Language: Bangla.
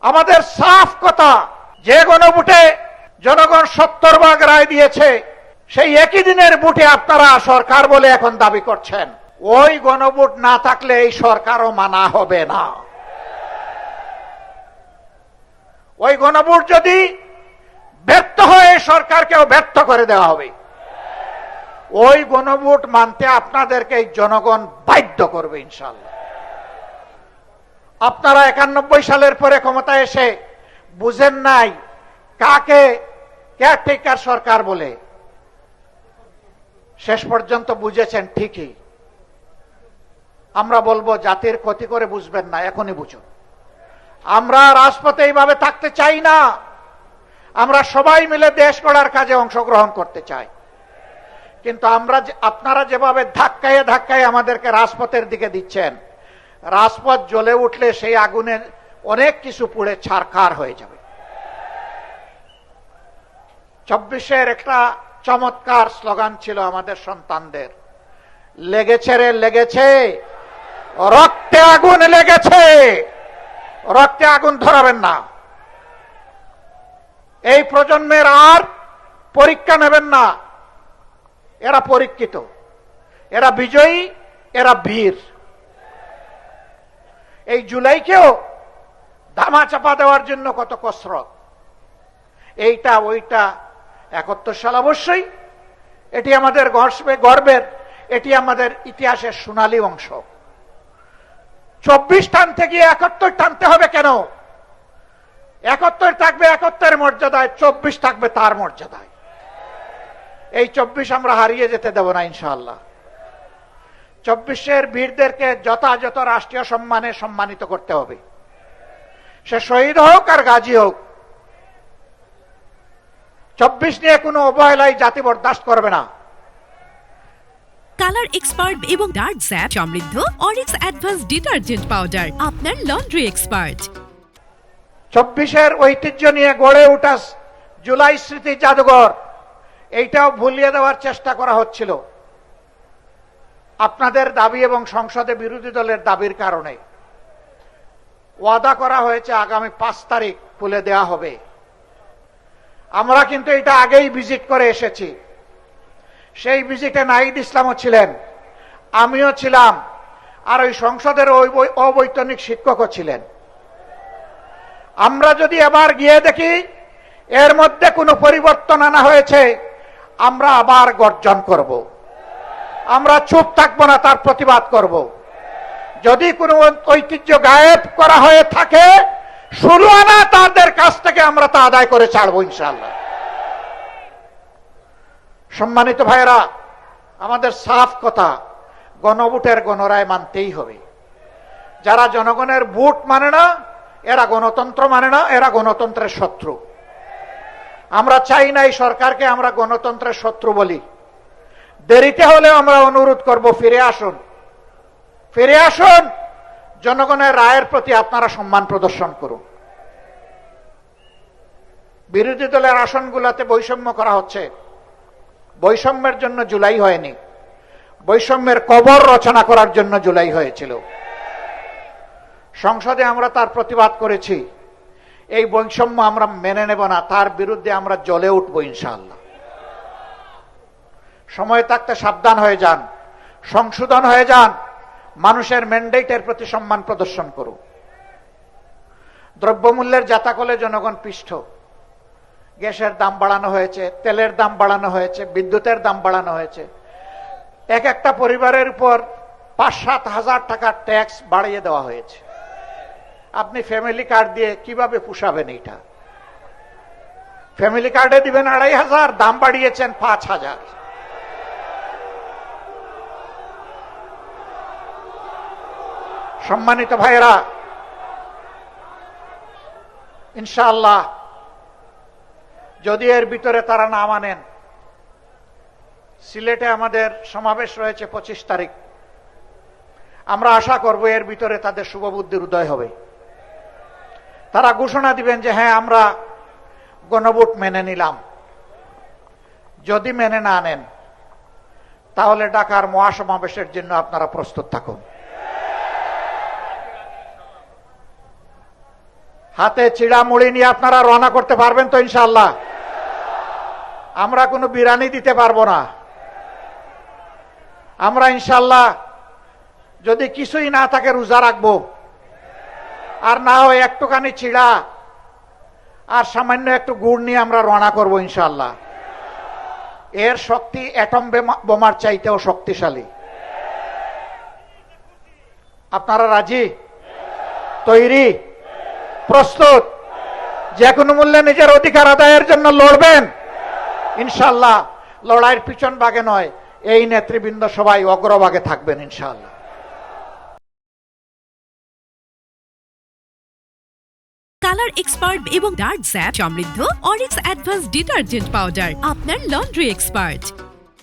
আমাদের সাফ কথা, যে গণভোটে জনগণ 70 ভাগ রায় দিয়েছে, সেই একই দিনের ভোটে আপনারা সরকার বলে এখন দাবি করছেন। ওই গণভোট না থাকলে এই সরকারও মানা হবে না। ওই গণভোট যদি ব্যর্থ হয়, সরকারকেও ব্যর্থ করে দেওয়া হবে। ওই গণভোট মানতে আপনাদেরকে জনগণ বাধ্য করবে ইনশাআল্লাহ। আপনারা 91 সালের পরে ক্ষমতায় এসে বুঝেন নাই কাকে কেয়ারটেকার সরকার বলে। শেষ পর্যন্ত বুঝেছেন ঠিকই। আমরা বলবো জাতির ক্ষতি করে বুঝবেন না, এখনই বুঝুন। আমরা রাজপথে এইভাবে থাকতে চাই না। আমরা সবাই মিলে দেশ গড়ার কাজে অংশগ্রহণ করতে চাই। কিন্তু আপনারা যেভাবে ধাক্কায় ধাক্কায় আমাদেরকে রাজপথের দিকে দিচ্ছেন, রাজপথ জ্বলে উঠলে সেই আগুনে অনেক কিছু পুড়ে ছারখার হয়ে যাবে। 24-এর একটা চমৎকার স্লোগান ছিল আমাদের সন্তানদের, লেগেছে রে লেগেছে, রক্তে আগুন লেগেছে, রক্তে আগুন ধরাবেন না। এই প্রজন্মের আর পরীক্ষা নেবেন না। এরা পরীক্ষিত, এরা বিজয়ী, এরা বীর। এই জুলাইকেও ধামা চাপা দেওয়ার জন্য কত কসরত, এইটা ওইটা। 71 সাল অবশ্যই এটি আমাদের গর্বের, এটি আমাদের ইতিহাসের সোনালী অংশ। 24 টানতে গিয়ে 71 টানতে হবে কেন? 71 থাকবে 71-এর মর্যাদায়, 24 থাকবে তার মর্যাদায়। এই 24 আমরা হারিয়ে যেতে দেব না ইনশাআল্লাহ। 24-এর বীরদেরকে যথাযথ রাষ্ট্রীয় সম্মানে সম্মানিত করতে হবে। সে শহীদ হোক আর গাজী হোক, 24 নিয়ে কোনো অবহেলাই জাতি বরদাস্ত করবে না। কালার এক্সপার্ট এবং ডার্ক স্যাপ সমৃদ্ধ অরিক্স অ্যাডভান্স ডিটারজেন্ট পাউডার, আপনার লন্ড্রি এক্সপার্ট। 24-এর ঐতিহ্য নিয়ে গড়ে ওঠা জুলাই স্মৃতি জাদুঘর, এইটাও ভুলিয়ে দেওয়ার চেষ্টা করা হচ্ছিল আপনাদের দাবি এবং সংসদে বিরোধী দলের দাবির কারণে। ওয়াদা করা হয়েছে আগামী 5 তারিখ খুলে দেওয়া হবে। আমরা কিন্তু এটা আগেই ভিজিট করে এসেছি। সেই ভিজিটে নাহিদ ইসলামও ছিলেন, আমিও ছিলাম, আর ওই সংসদের অবৈতনিক শিক্ষকও ছিলেন। আমরা যদি এবার গিয়ে দেখি এর মধ্যে কোনো পরিবর্তন আনা হয়েছে, আমরা আবার গর্জন করব। আমরা চুপ থাকবো না, তার প্রতিবাদ করব। যদি কোনো ঐতিহ্য গায়েব করা হয়ে থাকে, 16 আনা তাদের কাছ থেকে আমরা তা আদায় করে ছাড়বো ইনশাআল্লাহ। সম্মানিত ভাইরা, আমাদের সাফ কথা, গণভোটের গণরায় মানতেই হবে। যারা জনগণের ভোট মানে না, এরা গণতন্ত্র মানে না, এরা গণতন্ত্রের শত্রু। আমরা চাই না এই সরকারকে আমরা গণতন্ত্রের শত্রু বলি। দেরিতে হলেও আমরা অনুরোধ করব, ফিরে আসুন, ফিরে আসুন। জনগণের রায়ের প্রতি আপনারা সম্মান প্রদর্শন করুন। বিরোধী দলের আসনগুলোতে বৈষম্য করা হচ্ছে। বৈষম্যের জন্য জুলাই হয়নি, বৈষম্যের কবর রচনা করার জন্য জুলাই হয়েছিল। সংসদে আমরা তার প্রতিবাদ করেছি। এই বৈষম্য আমরা মেনে নেব না, তার বিরুদ্ধে আমরা জ্বলে উঠবো ইনশাআল্লাহ। সময় থাকতে সাবধান হয়ে যান, সংশোধন হয়ে যান, মানুষের ম্যান্ডেটের প্রতি সম্মান প্রদর্শন করুন। দ্রব্যমূল্যের জাতাকলে জনগণ পিষ্ট। গ্যাসের দাম বাড়ানো হয়েছে, তেলের দাম বাড়ানো হয়েছে, বিদ্যুতের দাম বাড়ানো হয়েছে। এক একটা পরিবারের উপর 5-7 হাজার টাকার ট্যাক্স বাড়িয়ে দেওয়া হয়েছে। আপনি ফ্যামিলি কার্ড দিয়ে কিভাবে পুষাবেন? এটা ফ্যামিলি কার্ডে দিবেন 2500, দাম বাড়িয়েছেন 5000। সম্মানিত ভাইয়েরা, ইনশাআল্লাহ যদি এর ভিতরে তারা না মানেন, সিলেটে আমাদের সমাবেশ রয়েছে 25 তারিখ। আমরা আশা করব এর ভিতরে তাদের শুভবুদ্ধির উদয় হবে। তারা ঘোষণা দিবেন যে হ্যাঁ, আমরা গণভোট মেনে নিলাম। যদি মেনে না নেন, তাহলে ঢাকার মহাসমাবেশের জন্য আপনারা প্রস্তুত থাকুন। হাতে চিড়া মুড়ি নিয়ে আপনারা রওনা করতে পারবেন তো ইনশাআল্লাহ? আমরা কোনো বিরানি দিতে পারবো না। আমরা ইনশাআল্লাহ যদি কিছুই না থাকে রোজা রাখবো, আর না হয় একটুখানি চিড়া আর সামান্য একটু গুড় নিয়ে আমরা রওনা করবো ইনশাআল্লাহ। এর শক্তি অ্যাটম বোমার চাইতেও শক্তিশালী। আপনারা রাজি, তৈরি, প্রস্তুত? যে কোনো মূল্যে নিজের অধিকার আদায়ের জন্য লড়বেন ইনশাআল্লাহ। লড়াইয়ের পিছন ভাগে নয়, এই নেতৃবৃন্দ সবাই অগ্রভাগে থাকবেন ইনশাআল্লাহ। কালার এক্সপার্ট এবং ডার্ক স্যাপ সমৃদ্ধ অরিক্স অ্যাডভান্স ডিটারজেন্ট পাউডার, আপনার লন্ড্রি এক্সপার্ট।